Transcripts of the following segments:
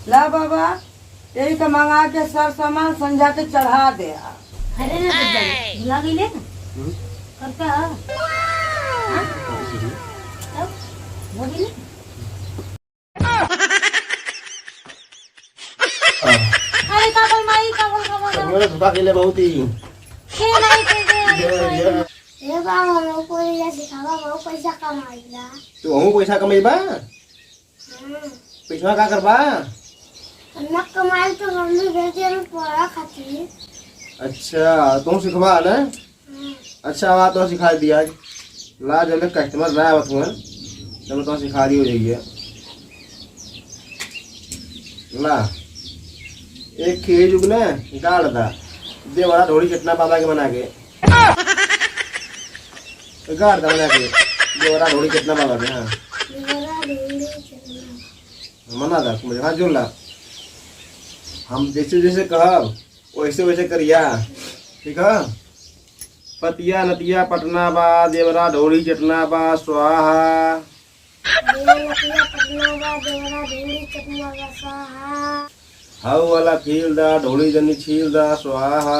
ला बाबा यही तो मंगा के सर सामान संझा के चढ़ा दे। अरे ना भुला गई ले करता हो गई अरे काबल माई काबल मेरे धोखा के लिए बहुत ही के नहीं के ये बाबा हम लोग को ये सिखावा बहुत पैसा कमाईला। तो हम पैसा कमाईबा पैसा का करबा न कमाई तो मम्मी भेजे में पढ़ा खातिर। अच्छा तुम सिखवा ना। अच्छा बात तो सिखा दिया ला जब कस्टमर ना आवत हुआ तब तो सिखा दी हो जाइए ला एक खेज जुग ना गाड़ दा दे बड़ा ढोड़ी चटना बाबा के बना के गाड़ दा बना के दे बड़ा ढोड़ी चटना बाबा के। हाँ मना दा मुझे हाँ जोड़ ला हम जैसे जैसे कहब वैसे वैसे करिया ठीक है। पतिया नतिया पटना बा देवरा ढोड़ी चटना बा स्वाहा हाउ वाला फील दा ढोड़ी जनी छील दा स्वाहा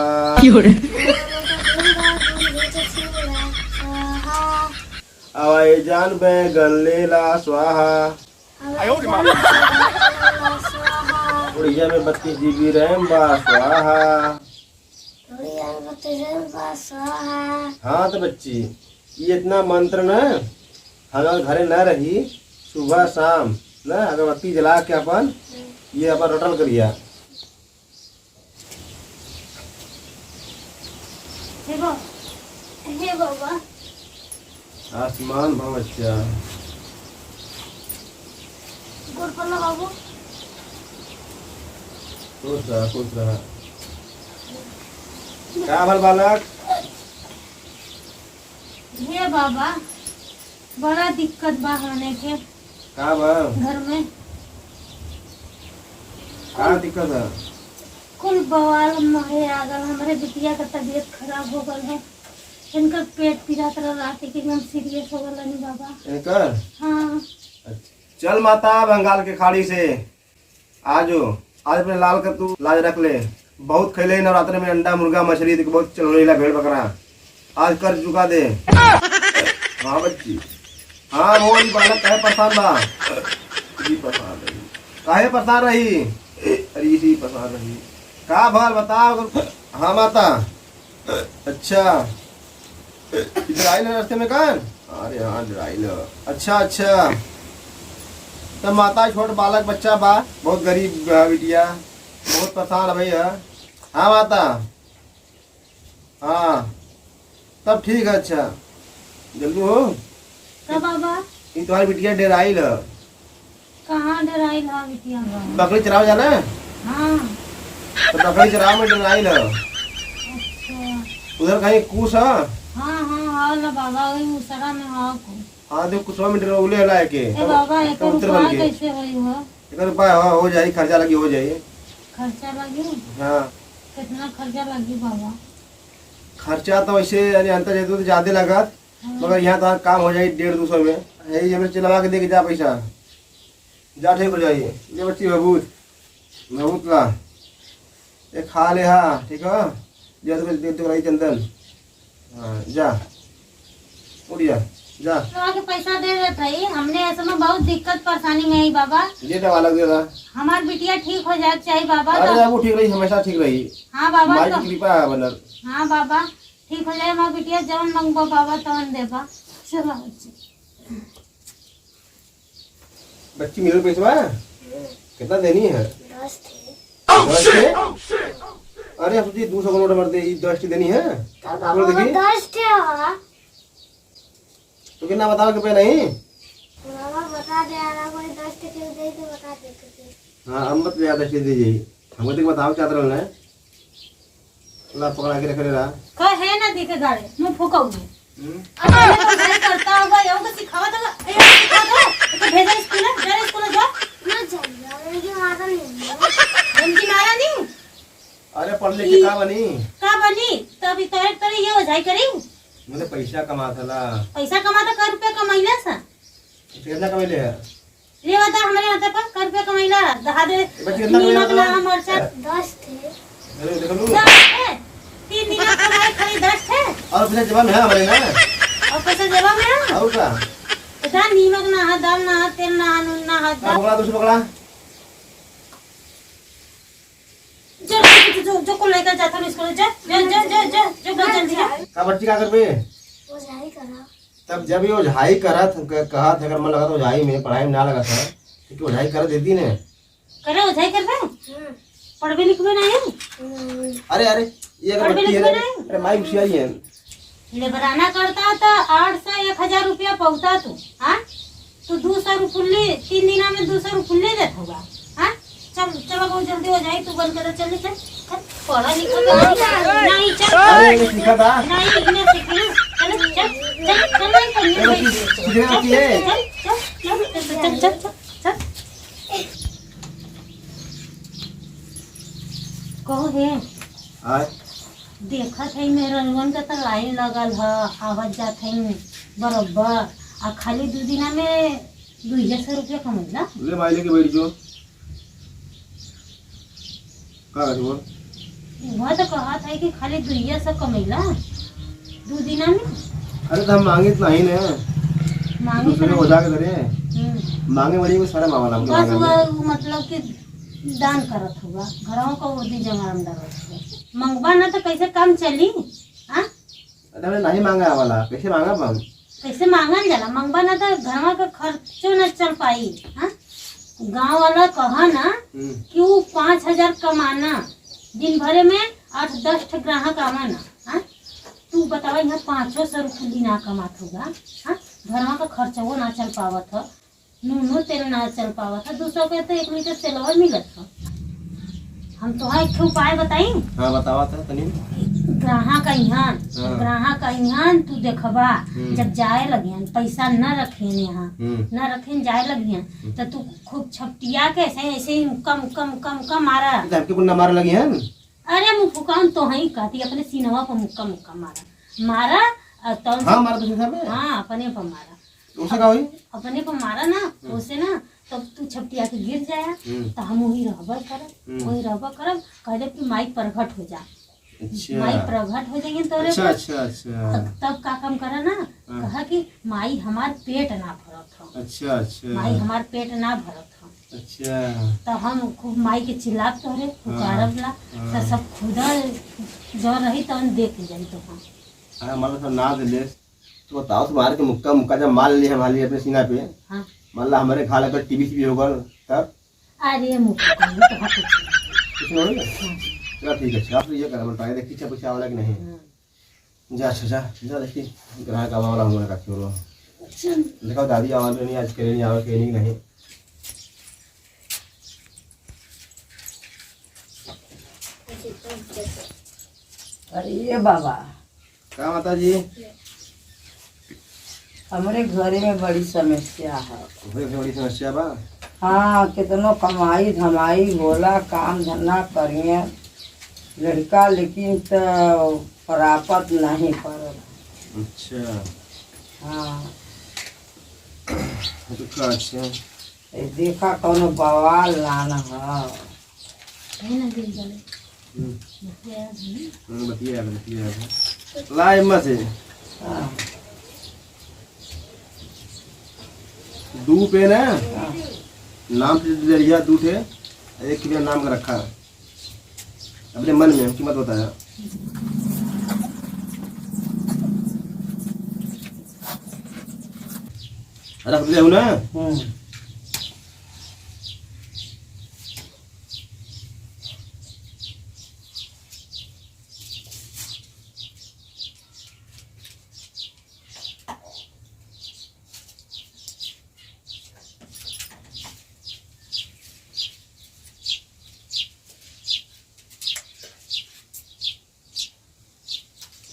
आवाए जान बे गल्लेला स्वाहा उड़िया में 32 GB रैम बा स्वाहा। हाँ तो बच्ची ये इतना मंत्र न हमारे घरे न रही सुबह शाम न अगरबत्ती जला के अपन ये अपन रोटल करिया। हे बाबा आसमान भव बच्चा गुड़ पल्ला बाबू खुश रहा क्या भल बालक। हे बाबा बड़ा दिक्कत बा होने के का बा घर में का दिक्कत है। कुल बवाल महे आ गल हमारे बिटिया का तबीयत खराब हो गल है। इनका पेट पीड़ात रहा रात के एकदम सीरियस हो गल नहीं बाबा इनकर। हाँ चल माता बंगाल के खाड़ी से आजो आज अपने लाल कर तू लाज रख ले। बहुत खेले नवरात्र में अंडा मुर्गा मछली बहुत चल रही भेड़ बकरा आज कर चुका दे। हाँ बच्ची हाँ वो बालक कहे परेशान बा परेशान रही काहे परेशान रही अरे इसी परेशान रही का भल बताओ। हाँ माता अच्छा इधर आई ना रास्ते में कान। अरे हाँ इधर आई लो। अच्छा अच्छा तब माता छोट बालक बच्चा बा बहुत गरीब बिटिया बहुत परेशान है भैया। हाँ माता हाँ तब ठीक है। अच्छा जल्दी हो तो बाबा ये तुम्हारी बिटिया डेराइल है। कहाँ डराई ला बिटिया बकरी चराव जाना है हाँ तो बकरी चराव में डेराइल है। अच्छा उधर कहीं कूस है। हाँ हाँ हाँ ना बाबा वही मुसरा में हाँ को हाँ देखो कुछ मीटर उले ला के ए बाबा एक रुपया कैसे होई हो। एक रुपया हो जाए खर्चा लगी हो जाए। खर्चा लगी हाँ कितना खर्चा लगी बाबा। खर्चा तो वैसे यानी अंतर जेतु तो ज्यादा लागत मगर यहाँ तो काम हो जाए 150-200 में यही जब चलवा के दे के जा पैसा जा ठीक हो जाइए। ये बच्ची महबूत ला ये खा ले। हाँ ठीक है जा तो दे तो रही चंदन। हाँ जा उड़ जा तो के पैसा दे देते ही हमने ऐसे में बहुत दिक्कत परेशानी में आई बाबा। ये दवा लग गया हमार बिटिया ठीक हो जाए चाहिए बाबा। अरे वो ठीक रही हमेशा ठीक रही। हाँ बाबा माई तो की कृपा है बनर। हाँ बाबा ठीक हो जाए हमार बिटिया जवन मंगबो बाबा तवन देबा। चलो बच्ची बच्ची मेरे पैसा कितना देनी है 10 थे। 10 थे। अरे आप सोचिए 200 नोट मर दे 10 देनी है तो बाबा 10 थे हाँ तो कितना बताओ कि पे नहीं। बाबा बता दे यार कोई 10 थे दे तो बता दे। हाँ हम मत ज्यादा दे दीजिए हमको तो बताओ क्या तरह है ला पकड़ा के रख ले रहा का है ना देखे गाड़े मैं फूकाऊंगी। अब मैं तो घर करता होगा यो तो सिखावा तो सिखा दो तो भेजा स्कूल जा स्कूल जा ना चाहिए ये माता नहीं उनकी मारा नहीं। अरे पढ़ लिख के का बनी तब तोरे ये हो जाए करी मुझे पैसा कमा था पैसा कमाता कर रुपया कमाइला सा कितना कमा ले ये बता हमारे हाथ पर कर रुपया कमाइला चढ़ा दे। बच्ची कितना नीमक कमाया ना मरचा 10 थे। देख लू 10 है। 3 दिन का कमाई खाली 10 है और फिर जवाब है हमारे ना और पैसा जेबा में है। और का इतना नीमक ना है, दाल ना है, तेल ना है, नून ना है, दाल पकड़ा दूसरा पकड़ा जो को लेकर जाता हूँ स्कूल जा जा जा जा जा जो बहुत जल्दी जा। का बच्ची का कर बे वो जाही करा। तब जब ये ओझाई करत कहा था अगर मन लगा तो ओझाई में पढ़ाई में ना लगा था क्योंकि ओझाई कर देती ने करे उधाई कर बे हम्म। पढ़बे लिखबे नहीं अरे अरे ये अगर पढ़ बच्ची लिख है में ना नहीं? अरे माई घुसियाई है लेबराना करता तो 800-1000 रुपया पहुँचा तू। हाँ तू 200 रुपये 3 दिना में 200 रुपये देता होगा। हाँ चल चलो बहुत जल्दी हो जाए, तू बंद कर चल चल चल पढ़ा लिखा नहीं चल अरे ये सीखा था नहीं इन्हें सीखना चल चल चल चल नहीं करनी भाई सीखने आती है चल चल चल चल चल चल कहो है आज देखा थे मेरे रंगन का तो लाइन लगल है, आवत जात है बराबर आ खाली 2 दिना में 200 रुपया कमैला। ले माई लेके बैठ जो का कर बोल वह तो कहा था कि खाली 200 कमैला 2 दिना में। अरे तो हम मांगे तो नहीं ने मांगे दूसरे तो को ओझा के करे नहीं। मांगे बड़ी को सारा मांगला हमके बस मांगे वो मतलब कि दान करत होगा घरों को वो दी जमाम दरत होगा। मंगवा ना तो कैसे काम चली। हाँ अरे हमने नहीं मांगा वाला कैसे मांगा हम कैसे मांगल जाला, मंगवा ना तो घरवा का खर्चो न चल पाई। हाँ गाँव वाला कहा ना कि वो 5000 कमाना दिन भरे में 8-10 ग्राहक आवाना। हाँ तू बतावा यहाँ 500 रुपये ना कमात होगा। हाँ घरवा का खर्चवो ना चल पावत है, नूनो तेल ना चल पावत है, 200 के तो 1 लीटर तेलवा मिलत है। हम तो एक उपाय बताई हाँ बतावा था तनी ग्राहक यहाँ हाँ। ग्राहक यहाँ तू देखबा जब जाए लगियन पैसा न रखेन यहाँ न रखेन जाए लगियन तो तू खूब छपटिया के ऐसे ऐसे ही कम कम कम कम मारा। हमके पुन्ना मार लगी है अरे मुफुकान तो ही कहती अपने सीनवा पर मुक्का मुक्का मारा मारा तो हाँ मारा तो सीधा में हाँ अपने पर मारा उससे का हुई अपने पर मारा ना उसे ना तब तू छपटिया के गिर जाया तो हम वही रहबर करब वही रहबर करब कह दे कि माई प्रगट हो जा। अच्छा माई प्रगट हो जाएगी तो अच्छा अच्छा अच्छा तब का काम करा ना कहा कि माई हमार पेट ना भरत हो, अच्छा अच्छा माई हमार पेट ना भरत हो। अच्छा तो हम खूब माई के चिल्लात तोहरे पुकारब ला तो सब खुदा जो रही तो हम देख जाई तो हम हाँ मतलब सब ना दे ले तो बताओ तुम्हारे के मुक्का मुक्का जब मार लिए हमारे अपने सीना पे हाँ मान ला हमारे खा लगा टीवी सी भी होगा तब अरे मुक्का तो हाँ कुछ कुछ नहीं होगा चलो ठीक है अच्छा आप ये करा बताइए देखिए अच्छा कुछ आवला कि नहीं जा अच्छा जा जा देखिए ग्राहक आवा वाला हमारे का क्यों देखो दादी आवाज नहीं आज करे नहीं आवा के नहीं अरे ये बाबा क्या माता जी हमारे घरे में बड़ी समस्या है। बड़ी समस्या बा हाँ कितनो कमाई धमाई बोला काम धंधा करिए लड़का लेकिन तो प्राप्त नहीं कर। अच्छा हाँ तो क्या अच्छा ये देखा कौनो बवाल लाना है। है ना दिल गले बतिया ला इम्मा से हाँ, दू पे ना हाँ, नाम से दरिया दू थे एक के नाम का रखा अपने मन में कीमत बताया रख दिया हूँ ना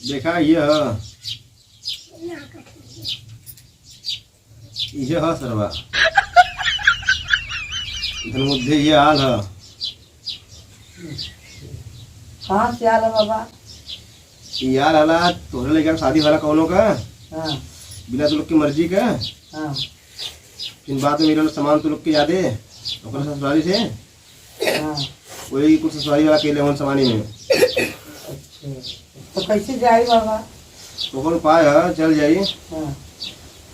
देखा ये है सरवा इधर मुद्दे ये हाल है कहाँ से आला बाबा। ये हाल हला तोहरे लेकर शादी वाला कौनों का हाँ बिना तो लोग की मर्जी का हाँ फिर बाद में मेरा सामान तो लोग के यादे ओकरा ससुराली से हाँ वही कुछ ससुराली वाला केले वन सामानी में। अच्छा तो कैसे जाई बाबा? तो कौन पाए है चल जाई, हाँ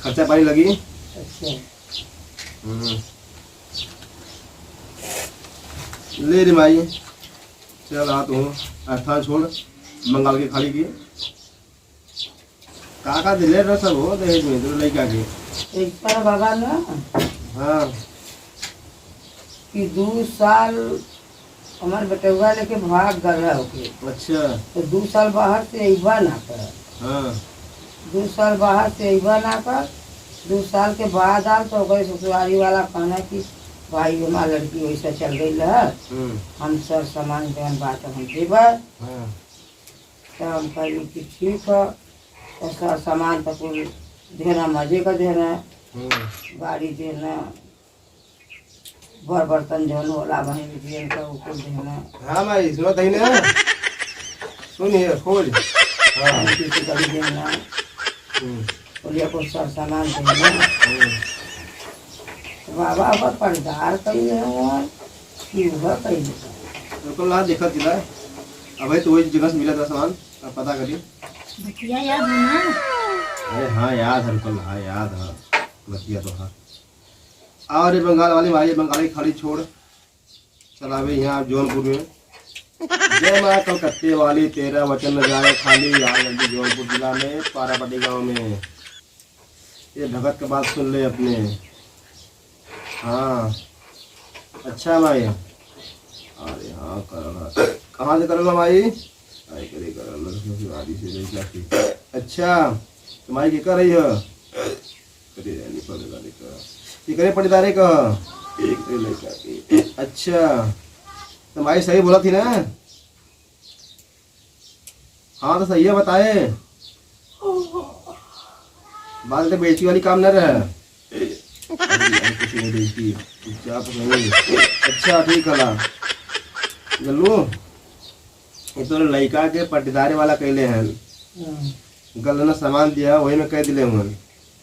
खर्चा पानी लगी। अच्छा ले रे माई, चल आ तू स्थान छोड़ बंगाल की खाड़ी की। काका दिले रह सब हो दहेज में तो लड़का के। एक बार बाबा ना हाँ कि 2 साल हमार बेटुआ लेके भाग गल होके, अच्छा तो 2 साल बाहर से अइबा ना कर, हाँ 2 साल बाहर से अइबा ना कर। 2 साल के बाद आल तो ओकरे ससुरारी वाला कहना कि भाई हमार लड़की वैसा चल गई है, हम सर सामान जवन बात हम देबा। हाँ तो हम कहली कि ठीक है, तो सर सामान तो कुल देना, मजे का देना, गाड़ी देना, बड़ बर्तन जौन होला वहीं दियन का वो कुल देना, हाँ माई सुनो तही ने सुनिए खोज। हाँ किसी का भी देना, बोलिए को सर सामान देना। तो बाबा अब पर्दार कही है वहाँ कि वह कही है। बिल्कुल ना देखा दिला अब तो वही जगह से मिला था सामान, अब पता करिए। बतिया याद है ना? अरे हाँ याद है बिल्कुल, हाँ याद है बतिया तो हाँ। और ये बंगाल वाली भाई बंगाली खाड़ी छोड़ चला भाई यहाँ जौनपुर में। जय माँ कलकत्ते वाली तेरा वचन न जाए खाली, यहाँ जल्दी जौनपुर जिला में पारापट्टी गांव में। ये भगत का बात सुन ले अपने। हाँ अच्छा भाई, अरे हाँ करोगा कहाँ से करोगा भाई? आई करे करोगा से नहीं। अच्छा तो माई क्या कर रही है? ये करे पटीदारे का एक लड़का की। अच्छा तो माई सही बोला थी ना? हाँ तो सही है बताए, बात तो बेची वाली काम न रहे। कुछ नहीं बेचती चुपचाप नहीं। अच्छा ठीक है जल्लू, ये तो लड़का के पटीदारे वाला कहले हैं, गल ना सामान दिया वही में कह दिले हूँ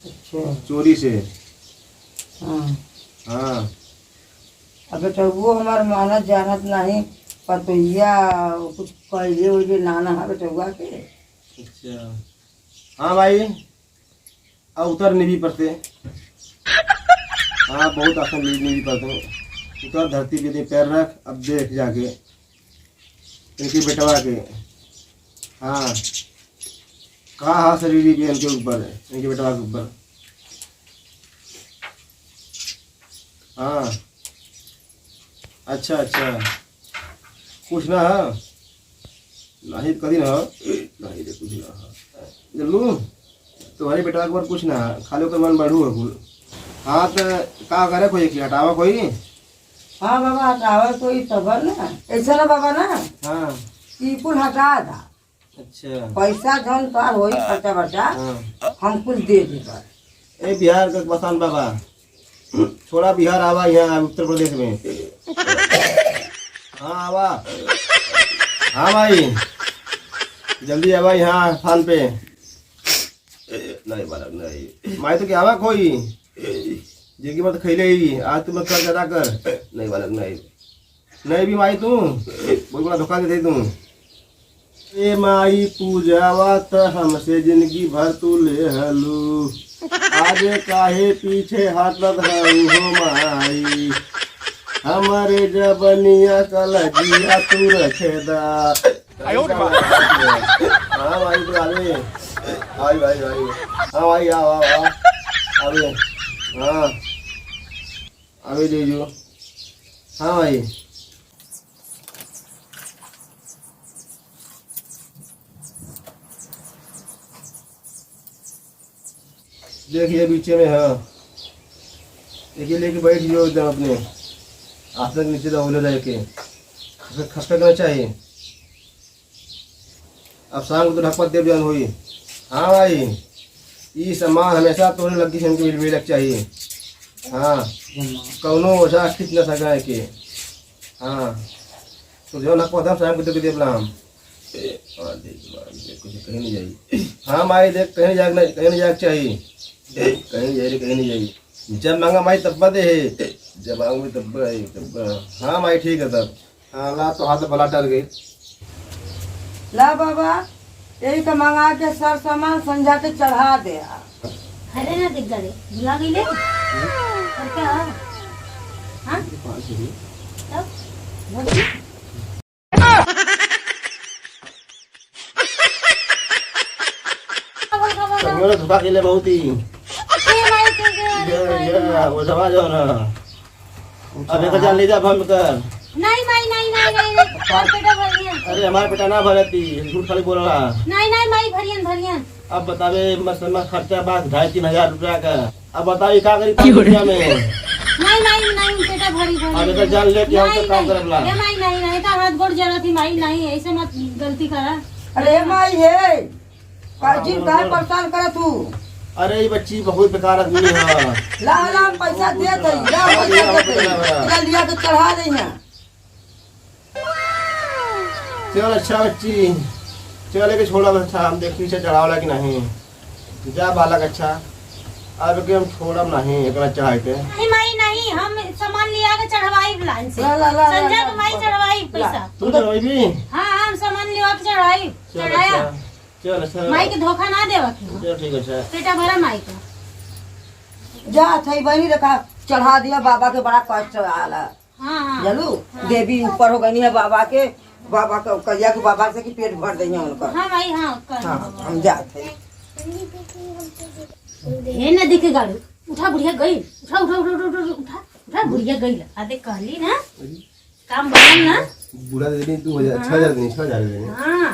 अच्छा चोरी से। हाँ हाँ अब बेटा वो हमार मानत जानत नहीं, पतोहिया कुछ कहले उले नाना है बेटुआ के। अच्छा हाँ भाई अब उतर नहीं पड़ते। हाँ बहुत आसान नहीं पड़ते, उतर धरती पे दे पैर रख, अब देख जाके इनके बेटवा के। हाँ कहाँ हाँ शरीर भी इनके ऊपर है, इनके बेटवा के ऊपर। हाँ अच्छा अच्छा कुछ ना है नहीं कभी ना नहीं दे कुछ ना है जल्लू तुम्हारे बेटवा के ऊपर कुछ ना है, खाली ओकर मन बढ़ू है कुल। हाँ तो का करे कोई की हटावा कोई? हाँ बाबा हटावा कोई तब ना, ऐसा ना बाबा ना हाँ कि कुल हटा दा, अच्छा पैसा जौन तोहार होई खर्चा बर्चा हाँ हम कुछ दे देगा। ए बिहार का बसान बाबा छोड़ा बिहार आवा यहाँ उत्तर प्रदेश में। हाँ आवा, हाँ भाई जल्दी आवा यहाँ स्थान पे। नहीं बालक नहीं माई तो क्या आवा कोई जिनकी बात खैले ही आज तुम कर ज्यादा कर। नहीं बालक नहीं नहीं भी माई तू बहुत बड़ा धोखा देते तू। ए माई पूजावा त हमसे जिंदगी भर तू ले हलू, आज काहे पीछे हाथत हऊ हो माई, हमारे जबनिया कलजिया तू रखेदा। हाँ भाई तो आवे भाई भाई भाई हाँ भाई आओ आओ आओ आवे। हाँ आवे ले जो। हाँ भाई देखिए पीछे में है, देखिए लेके बैठ जाओ एकदम अपने आसन के नीचे दबोले रह के खसकना चाहिए। अब शाम को तो ढकपत देव जान हुई। हाँ भाई ये सामान हमेशा तोड़ने लगी से इनके मिलक चाहिए। हाँ कौनो ओझा खींच न सका के। हाँ तो जो ढकपत हम शाम को देव देवला हम कुछ कहीं नहीं जाइए। हाँ माई देख कहीं नहीं जाग चाहिए, कहीं नहीं जाइए कहीं नहीं जाइए। जब मांगा माई तब दे है। जब आऊंगी तब हाँ माई ठीक है तब। हाँ ला तो हाथ भला टल गई। ला बाबा यही तो मंगा के सर सामान संझा के चढ़ा दे। अरे ना दिख गए भुला गई ले और क्या हाँ तब बोल मेरा धोखा के लिए बहुत ही वो समझ जाओ ना। अब एक जान ले जा भम कर। नहीं माई नहीं नहीं नहीं नहीं पेटा भरियन। अरे हमारा बेटा ना भरती झूठ खाली बोल रहा। नहीं नहीं माई भरियन भरियन। अब बतावे मसलमा खर्चा बात 2,500-3,000 रुपया का। अब बताइए क्या करी 5 रुपया में। नहीं नहीं नहीं पेटा भरी भरी। अब एक जान ले के हम तो काम करब ला। नहीं नहीं नहीं तो हाथ गोड़ जरा थी माई नहीं ऐसे मत गलती करा। अरे माई है काजी काहे परेशान करे तू। अरे ये बच्ची बहुत बेकार आदमी है। ला ला पैसा दे दे ला पैसा दे दे लिया तो चढ़ा दे ना। चल अच्छा बच्ची चले के छोड़ा अच्छा हम देखी से चढ़ावला कि नहीं। जा बालक अच्छा अब के हम छोड़म नहीं एकरा चाह के। नहीं माई नहीं हम सामान लिया के चढ़वाई लाइन से। ला ला ला संजय को माई चढ़वाई पैसा। तू चढ़वाई भी। हाँ हम सामान लिया के चढ़वाई चढ़ाया। चल अच्छा माई के धोखा ना देवा की चल ठीक है अच्छा। पेटा भरा माई का। जा थई बनी रखा चढ़ा दिया बाबा के बड़ा कष्ट आला। हाँ हाँ जानू देवी ऊपर हो गई है बाबा के कहिया के बाबा से कि पेट भर दई उनका। हाँ भाई हाँ हाँ हम जाते हे न दिखे गाड़ी उठा बुढ़िया गई उठा उठा उठा उठा उठा उठा उठा बुढ़िया गई आदे कहली ना काम बनल ना। बुरा दे देनी 2,000 6,000 देनी 6,000 देनी। हाँ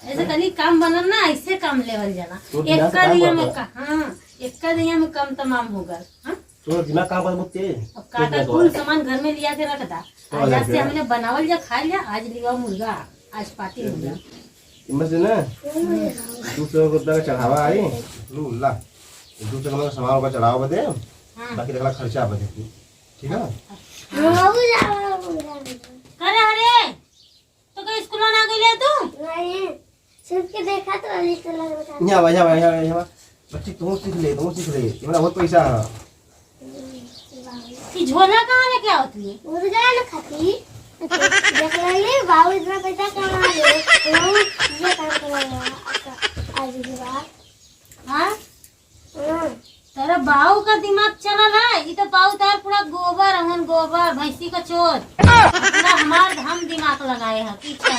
ऐसे कहली काम बनल ना ऐसे काम लेवल जाला। तो बिना एक से काम दिया में करता। हाँ एक दिया में कम तमाम होगा। हाँ तो दिमाग काम पर मुक्ति। अब काका कुल सामान घर में लिया के रख दा। आज से हमने बनावल जा खा लिया आज लिया मुर्गा आज पार्टी होगा। इमस ना 200 रुपया का चढ़ावा आई लू ला 200 का सामान का चढ़ावा बदे बाकी रखला खर्चा बदे ठीक है। करे अरे तो कोई स्कूल ना गई तू। नहीं सिर्फ के देखा तो अभी तो लग रहा यहाँ बच्ची तू सीख ले इतना बहुत पैसा है। कि झोला कहाँ लेके होती है मुर्गा ना खाती देख रही बाबू इतना पैसा कमा ले वो ये काम करेगा आज की बात। हाँ तेरा बाऊ का दिमाग चला ना ये तो बाऊ तार पूरा गोबर हमन गोबर भैंसी का चोर पूरा हमार हम दिमाग लगाए हैं पीछे